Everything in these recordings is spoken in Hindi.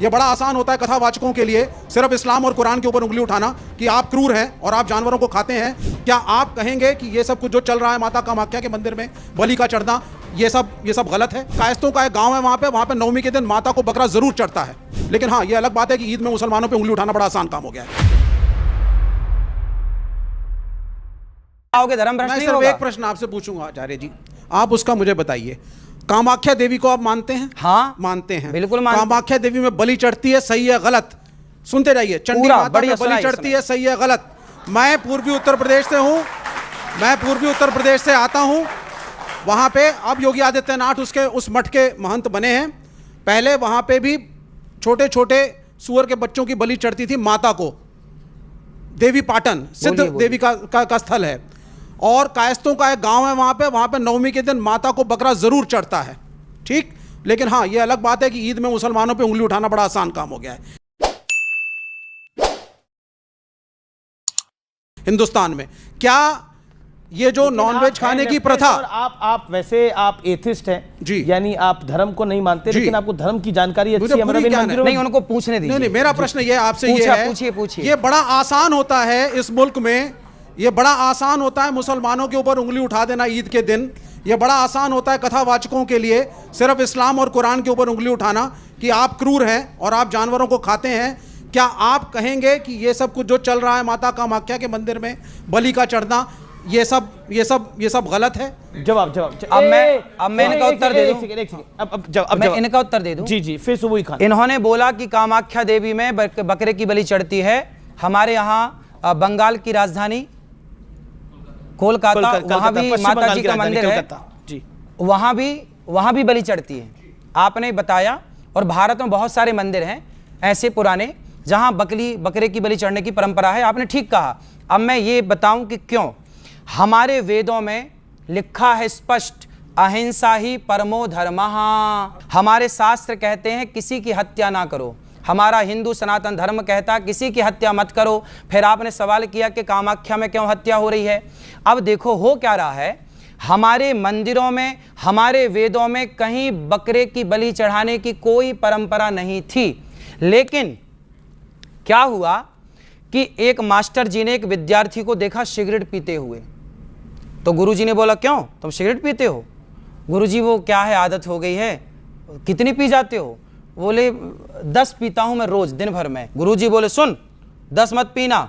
ये बड़ा आसान होता है कथावाचकों के लिए सिर्फ इस्लाम और कुरान के ऊपर उंगली उठाना कि आप क्रूर हैं और आप जानवरों को खाते हैं। क्या आप कहेंगे कि ये सब कुछ जो चल रहा है माता कामाख्या के मंदिर में बलि का चढ़ना, ये सब गलत है? कायस्तों का एक गांव है, वहां पे नवमी के दिन माता को बकरा जरूर चढ़ता है। लेकिन हाँ, ये अलग बात है कि ईद में मुसलमानों पे उंगली उठाना बड़ा आसान काम हो गया है। धर्म भ्रष्ट मैं सिर्फ एक प्रश्न आपसे पूछूंगा आचार्य जी, आप उसका मुझे बताइए। कामाख्या देवी को आप मानते हैं? हाँ मानते हैं, बिल्कुल मानते। कामाख्या देवी में बलि चढ़ती है, सही है गलत? सुनते जाइए। चंडी माता में बलि चढ़ती है, सही है गलत? मैं पूर्वी उत्तर प्रदेश से हूं, मैं पूर्वी उत्तर प्रदेश से आता हूं। वहां पे अब योगी आदित्यनाथ उस मठ के महंत बने हैं। पहले वहां पे भी छोटे छोटे सुअर के बच्चों की बलि चढ़ती थी माता को। देवी पाटन सिद्ध देवी का स्थल है और कायस्तों का एक गांव है, वहां पे नवमी के दिन माता को बकरा जरूर चढ़ता है, ठीक। लेकिन हाँ, ये अलग बात है कि ईद में मुसलमानों पे उंगली उठाना बड़ा आसान काम हो गया है हिंदुस्तान में। क्या ये जो नॉनवेज खाने की प्रथा, आप वैसे आप एथिस्ट हैं जी, यानी आप धर्म को नहीं मानते, लेकिन आपको धर्म की जानकारी अच्छी है। नहीं, उनको पूछने दीजिए। नहीं, मेरा प्रश्न ये आपसे ये है, पूछिए। ये बड़ा आसान होता है इस मुल्क में, ये बड़ा आसान होता है मुसलमानों के ऊपर उंगली उठा देना ईद के दिन। ये बड़ा आसान होता है कथावाचकों के लिए सिर्फ इस्लाम और कुरान के ऊपर उंगली उठाना कि आप क्रूर हैं और आप जानवरों को खाते हैं। क्या आप कहेंगे कि ये सब कुछ जो चल रहा है माता कामाख्या के मंदिर में बलि का चढ़ना, ये सब गलत है? जवाब अब मैं इनका उत्तर दे दूं। अब मैं इनका उत्तर दे दूं। जी, फिर सुबह खान इन्होंने बोला कि कामाख्या देवी में बकरे की बलि चढ़ती है। हमारे यहाँ बंगाल की राजधानी कोलकाता, वहां भी माता जी का मंदिर है जी, वहां भी बलि चढ़ती है। आपने बताया, और भारत में बहुत सारे मंदिर हैं ऐसे पुराने जहां बकरे की बलि चढ़ने की परंपरा है। आपने ठीक कहा। अब मैं ये बताऊं कि क्यों। हमारे वेदों में लिखा है स्पष्ट, अहिंसा ही परमो धर्मः। हमारे शास्त्र कहते हैं किसी की हत्या ना करो। हमारा हिंदू सनातन धर्म कहता है किसी की हत्या मत करो। फिर आपने सवाल किया कि कामाख्या में क्यों हत्या हो रही है। अब देखो हो क्या रहा है, हमारे मंदिरों में, हमारे वेदों में कहीं बकरे की बलि चढ़ाने की कोई परंपरा नहीं थी। लेकिन क्या हुआ कि एक मास्टर जी ने एक विद्यार्थी को देखा सिगरेट पीते हुए, तो गुरुजी ने बोला क्यों तुम सिगरेट पीते हो? गुरुजी वो क्या है, आदत हो गई है। कितनी पी जाते हो? बोले 10 पीता हूं मैं रोज दिन भर में। गुरुजी बोले सुन, 10 मत पीना,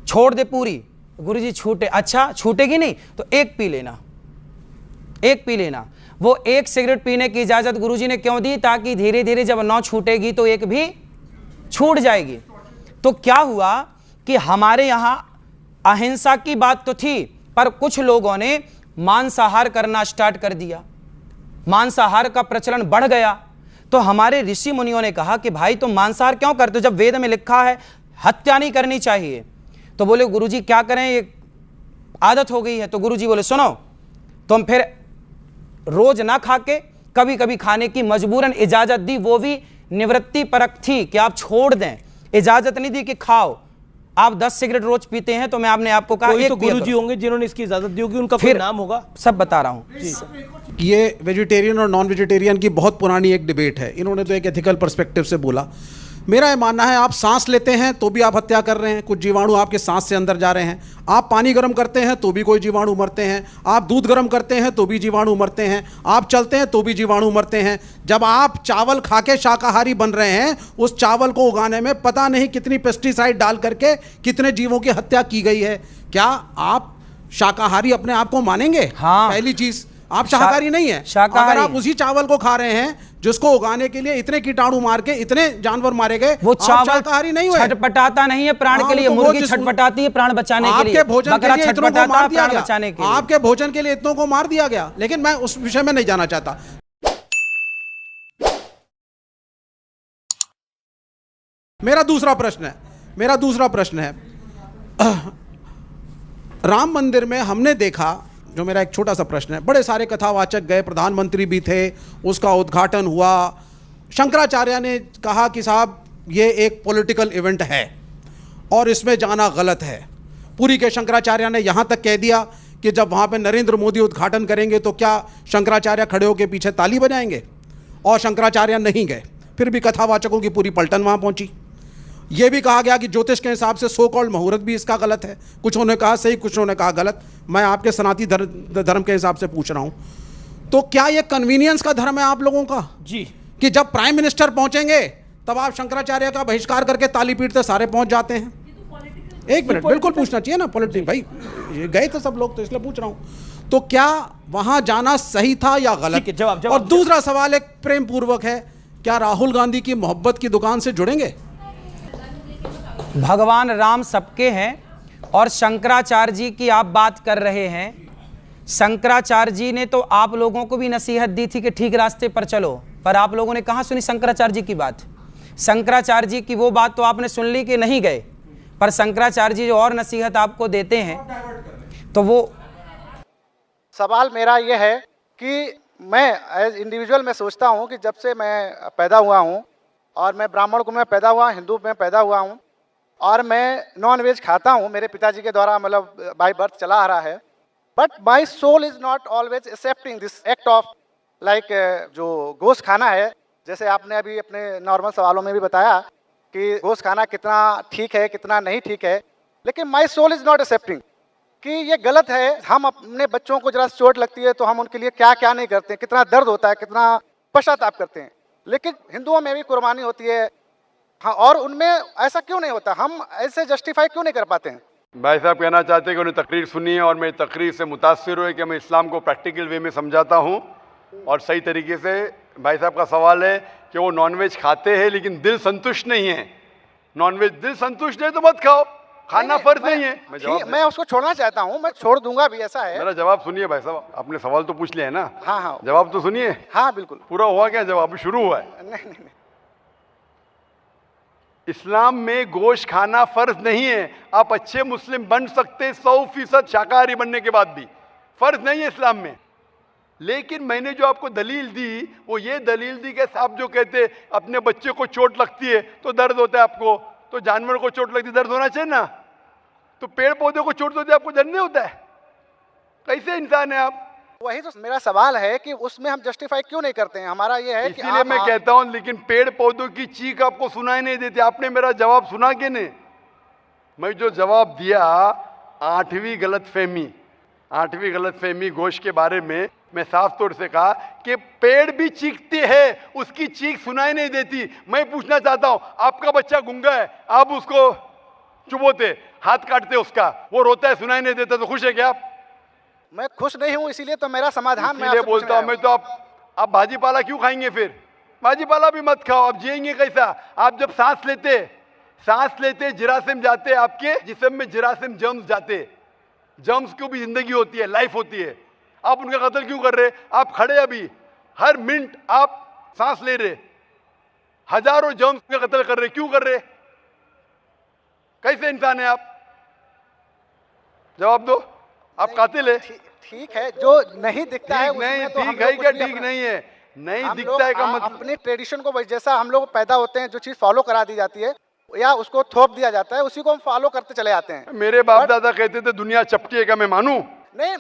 छोड़ दे पूरी। गुरुजी छूटे, अच्छा छूटेगी नहीं तो एक पी लेना, एक पी लेना। वो एक सिगरेट पीने की इजाजत गुरुजी ने क्यों दी? ताकि धीरे धीरे जब 9 छूटेगी तो एक भी छूट जाएगी। तो क्या हुआ कि हमारे यहां अहिंसा की बात तो थी, पर कुछ लोगों ने मांसाहार करना स्टार्ट कर दिया, मांसाहार का प्रचलन बढ़ गया। तो हमारे ऋषि मुनियों ने कहा कि भाई तुम मांसाहार क्यों करते हो जब वेद में लिखा है हत्या नहीं करनी चाहिए? तो बोले गुरुजी क्या करें, ये आदत हो गई है। तो गुरुजी बोले सुनो, तुम फिर रोज ना खा के कभी कभी खाने की मजबूरन इजाजत दी, वो भी निवृत्ति परक थी कि आप छोड़ दें, इजाजत नहीं दी कि खाओ। आप 10 सिगरेट रोज पीते हैं तो मैं आपने आपको कहा एक, तो गुरुजी होंगे जिन्होंने इसकी इजाजत दी होगी, उनका फिर नाम होगा, सब बता रहा हूं। ये वेजिटेरियन और नॉन वेजिटेरियन की बहुत पुरानी एक डिबेट है। इन्होंने तो एक एथिकल पर्सपेक्टिव से बोला। मेरा ये मानना है आप सांस लेते हैं तो भी आप हत्या कर रहे हैं, कुछ जीवाणु आपके सांस से अंदर जा रहे हैं। आप पानी गर्म करते हैं तो भी कोई जीवाणु मरते हैं। आप दूध गर्म करते हैं तो भी जीवाणु मरते हैं। आप चलते हैं तो भी जीवाणु मरते हैं। जब आप चावल खा के शाकाहारी बन रहे हैं, उस चावल को उगाने में पता नहीं कितनी पेस्टिसाइड डाल करके कितने जीवों की हत्या की गई है। क्या आप शाकाहारी अपने आप को मानेंगे? हाँ। पहली चीज, आप शाकाहारी नहीं है। अगर आप उसी चावल को खा रहे हैं जिसको उगाने के लिए इतने कीटाणु मार के इतने जानवर मारे गए, वो चावल शाकाहारी नहीं हुए। छटपटाता नहीं है प्राण के लिए, मुर्गी छटपटाती है प्राण बचाने के लिए, आपके भोजन के लिए इतनों को मार दिया गया, आपके भोजन के लिए इतनों को मार दिया गया। लेकिन मैं उस विषय में नहीं जाना चाहता। मेरा दूसरा प्रश्न है राम मंदिर में हमने देखा, जो मेरा एक छोटा सा प्रश्न है, बड़े सारे कथावाचक गए, प्रधानमंत्री भी थे, उसका उद्घाटन हुआ। शंकराचार्य ने कहा कि साहब ये एक पॉलिटिकल इवेंट है और इसमें जाना गलत है। पुरी के शंकराचार्य ने यहाँ तक कह दिया कि जब वहाँ पे नरेंद्र मोदी उद्घाटन करेंगे तो क्या शंकराचार्य खड़े होकर पीछे ताली बजाएंगे? और शंकराचार्य नहीं गए। फिर भी कथावाचकों की पूरी पलटन वहाँ पहुँची। ये भी कहा गया कि ज्योतिष के हिसाब से सो कॉल्ड मुहूर्त भी इसका गलत है। कुछ उन्होंने कहा सही, कुछ उन्होंने कहा गलत। मैं आपके सनातनी धर्म के हिसाब से पूछ रहा हूँ, तो क्या ये कन्वीनियंस का धर्म है आप लोगों का जी कि जब प्राइम मिनिस्टर पहुंचेंगे तब आप शंकराचार्य का बहिष्कार करके ताली पीटते सारे पहुंच जाते हैं? एक मिनट, बिल्कुल पूछना चाहिए ना पॉलिटिक्स भाई, ये गए थे सब लोग तो इसलिए पूछ रहा हूं। तो क्या वहां जाना सही था या गलत? जवाब और दूसरा सवाल एक प्रेम पूर्वक है, क्या राहुल गांधी की मोहब्बत की दुकान से जुड़ेंगे? भगवान राम सबके हैं और शंकराचार्य जी की आप बात कर रहे हैं। शंकराचार्य जी ने तो आप लोगों को भी नसीहत दी थी कि ठीक रास्ते पर चलो, पर आप लोगों ने कहां सुनी शंकराचार्य जी की बात? शंकराचार्य जी की वो बात तो आपने सुन ली कि नहीं गए, पर शंकराचार्य जी जो और नसीहत आपको देते हैं तो वो सवाल मेरा ये है कि मैं एज इंडिविजुअल मैं सोचता हूँ कि जब से मैं पैदा हुआ हूँ और मैं ब्राह्मण कुल में पैदा हुआ, हिंदू में पैदा हुआ हूँ और मैं नॉन वेज खाता हूँ, मेरे पिताजी के द्वारा मतलब बाय बर्थ चला आ रहा है, but my soul is not always accepting this act of like जो गोश्त खाना है। जैसे आपने अभी अपने नॉर्मल सवालों में भी बताया कि गोश्त खाना कितना ठीक है कितना नहीं ठीक है, लेकिन my soul is not accepting कि ये गलत है। हम अपने बच्चों को जरा चोट लगती है तो हम उनके लिए क्या क्या नहीं करते हैं, कितना दर्द होता है, कितना पश्चाताप करते हैं, लेकिन हिंदुओं में भी कुर्बानी होती है। हाँ, और उनमें ऐसा क्यों नहीं होता? हम ऐसे जस्टिफाई क्यों नहीं कर पाते हैं? भाई साहब कहना चाहते हैं कि उन्हें तकरीर सुनी है और मेरी तकरीर से मुतासिर हुए कि मैं इस्लाम को प्रैक्टिकल वे में समझाता हूँ और सही तरीके से। भाई साहब का सवाल है कि वो नॉनवेज खाते हैं लेकिन दिल संतुष्ट नहीं है। नॉनवेज दिल संतुष्ट है तो मत खाओ, खाना फर्ज नहीं है। मैं उसको छोड़ना चाहता हूँ, मैं छोड़ दूंगा भी, ऐसा है। मेरा जवाब सुनिए भाई साहब, आपने सवाल तो पूछ लिया है ना? हाँ हाँ, जवाब तो सुनिए। हाँ बिल्कुल। पूरा हुआ क्या जवाब? अभी शुरू हुआ है। नहीं। इस्लाम में गोश्त खाना फर्ज नहीं है। आप अच्छे मुस्लिम बन सकते 100% शाकाहारी बनने के बाद भी, फर्ज नहीं है इस्लाम में। लेकिन मैंने जो आपको दलील दी वो ये दलील दी कि आप जो कहते अपने बच्चे को चोट लगती है तो दर्द होता है आपको, तो जानवर को चोट लगती है दर्द होना चाहिए ना? तो पेड़ पौधे को चोट होती है आपको दर्द नहीं होता है? कैसे इंसान है आप? वही तो मेरा सवाल है कि उसमें हम जस्टिफाई क्यों नहीं करते हैं? हमारा ये है कि इसीलिए मैं कहता हूं, लेकिन पेड़ पौधों की चीख आपको सुनाई नहीं देती। आपने मेरा जवाब सुना कि नहीं? मैं जो जवाब दिया, आठवीं गलतफहमी गोश्त के बारे में मैं साफ तौर से कहा कि पेड़ भी चीखते हैं, उसकी चीख सुनाई नहीं देती। मैं पूछना चाहता हूं, आपका बच्चा गूंगा है, आप उसको चुबोते, हाथ काटते उसका, वो रोता है, सुनाई नहीं देता, तो खुश है क्या आप? मैं खुश नहीं हूं, इसीलिए तो मेरा समाधान मैं इसलिए बोलता हूं मैं तो आप भाजी पाला क्यों खाएंगे? फिर भाजी पाला भी मत खाओ, आप जिएंगे कैसा? आप जब सांस लेते जिरासिम जाते, आपके जिस्म में जिरासिम जर्म्स जाते, जर्म्स की भी जिंदगी होती है, लाइफ होती है। आप उनका कत्ल क्यों कर रहे? आप खड़े अभी हर मिनट आप सांस ले रहे, हजारों जर्म्स का कत्ल कर रहे, क्यों कर रहे? कैसे इंसान है आप? जवाब दो। आप कातिल है। ठीक है, जो नहीं दिखता है नहीं, तो ठीक है क्या ठीक नहीं है? नहीं दिखता है का मतलब अपनी ट्रेडिशन को जैसा हम लोग पैदा होते हैं, जो चीज फॉलो करा दी जाती है या उसको थोप दिया जाता है, उसी को हम फॉलो करते चले आते हैं। मेरे बाप दादा कहते थे दुनिया चपटी है, का मैं मानूं? नहीं,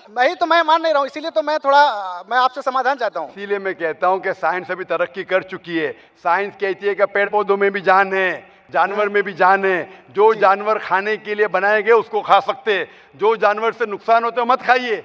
मैं मान नहीं रहा हूँ, इसीलिए तो मैं आपसे समाधान चाहता हूँ। इसीलिए मैं कहता हूँ कि साइंस अभी तरक्की कर चुकी है। साइंस कहती है कि पेड़ पौधों में भी जान है, जानवर में भी जान है। जो जानवर खाने के लिए बनाए गए उसको खा सकते, जो जानवर से नुकसान होता है मत खाइए।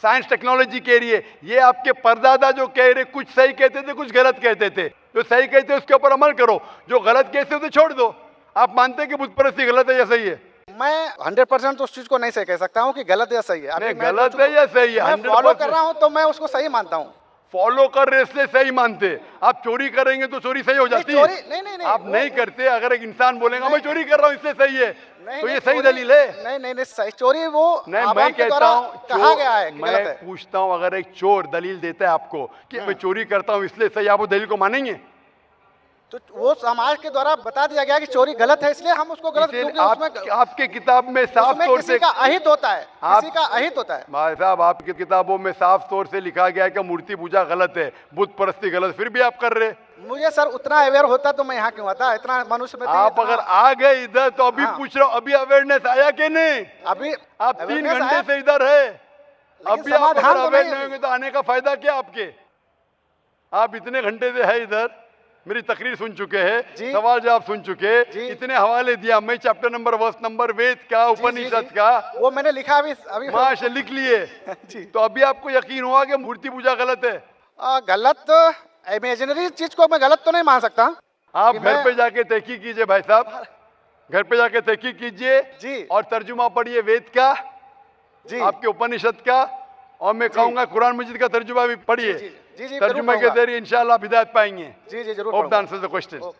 साइंस टेक्नोलॉजी कह रही है। ये आपके परदादा जो कह रहे, कुछ सही कहते थे, कुछ गलत कहते थे। जो सही कहते उसके ऊपर अमल करो, जो गलत कहते उसे छोड़ दो। आप मानते कि बुत परस्ती गलत है या सही है? मैं 100% उस चीज को नहीं सही कह सकता हूँ कि गलत या सही है। अभी गलत है या सही है? मैं फॉलो कर रहा हूँ तो मैं उसको सही मानता हूँ। फॉलो कर रहे इसलिए सही मानते। आप चोरी करेंगे तो चोरी सही हो जाती है? नहीं, आप नहीं करते। अगर एक इंसान बोलेगा मैं चोरी कर रहा हूँ इसलिए सही है, तो ये सही दलील है? नहीं, सही चोरी वो नहीं, मैं कहता हूँ कहा गया है। मैं पूछता हूँ, अगर एक चोर दलील देता है आपको कि मैं चोरी करता हूँ इसलिए सही, आप वो दलील को मानेंगे? तो वो समाज के द्वारा बता दिया गया कि चोरी गलत है, इसलिए हम उसको गलत, क्योंकि आपके किताब में साफ तौर से किसी का अहित होता है, किसी का अहित होता है। भाई साहब, आपकी किताबों में साफ तौर से लिखा गया है कि मूर्ति पूजा गलत है, बुत परस्ती गलत, फिर भी आप कर रहे। मुझे सर उतना अवेयर होता तो मैं यहाँ क्यों आता? इतना मनुष्य में आप अगर आ गए इधर तो अभी पूछ रहा हूँ, अभी अवेयरनेस आया कि नहीं? अभी आप 3 घंटे से इधर है, अभी आप अवेयर नहीं होंगे तो आने का फायदा क्या आपके? आप इतने घंटे से है इधर, मेरी तकरीर सुन चुके जी। हैं, सवाल जवाब सुन चुके, इतने हवाले दिया, मैं चैप्टर नंबर वर्स नंबर वेद का, उपनिषद का वो मैंने लिखा अभी माशा लिख लिए। जी। तो अभी आपको यकीन हुआ कि मूर्ति पूजा गलत है? गलत, इमेजिनरी चीज को मैं गलत तो नहीं मान सकता। आप घर पे जाके तहकीक कीजिए भाई साहब, घर पे जाके तहकीक कीजिए जी। और तर्जुमा पढ़िए वेद का, जी। आपके उपनिषद का, और मैं कहूंगा कुरान मजीद का तर्जुमा भी पढ़िए। जी, तर्जुमे के जरिए इंशाल्लाह आप हिदायत पाएंगे। जी जरूर। Hope the answer the question.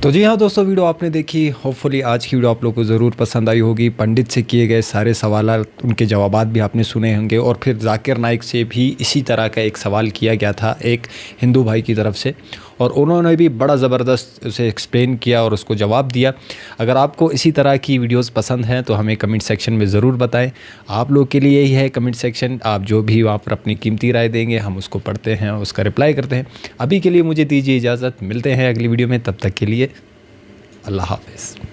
तो जी हाँ दोस्तों, वीडियो आपने देखी, होपफुली आज की वीडियो आप लोगों को ज़रूर पसंद आई होगी। पंडित से किए गए सारे सवाल, उनके जवाबात भी आपने सुने होंगे, और फिर जाकिर नाइक से भी इसी तरह का एक सवाल किया गया था एक हिंदू भाई की तरफ से, और उन्होंने भी बड़ा ज़बरदस्त उसे एक्सप्लेन किया और उसको जवाब दिया। अगर आपको इसी तरह की वीडियोस पसंद हैं तो हमें कमेंट सेक्शन में ज़रूर बताएं। आप लोग के लिए यही है कमेंट सेक्शन, आप जो भी वहाँ पर अपनी कीमती राय देंगे हम उसको पढ़ते हैं, उसका रिप्लाई करते हैं। अभी के लिए मुझे दीजिए इजाज़त, मिलते हैं अगली वीडियो में, तब तक के लिए अल्लाह हाफ़िज़।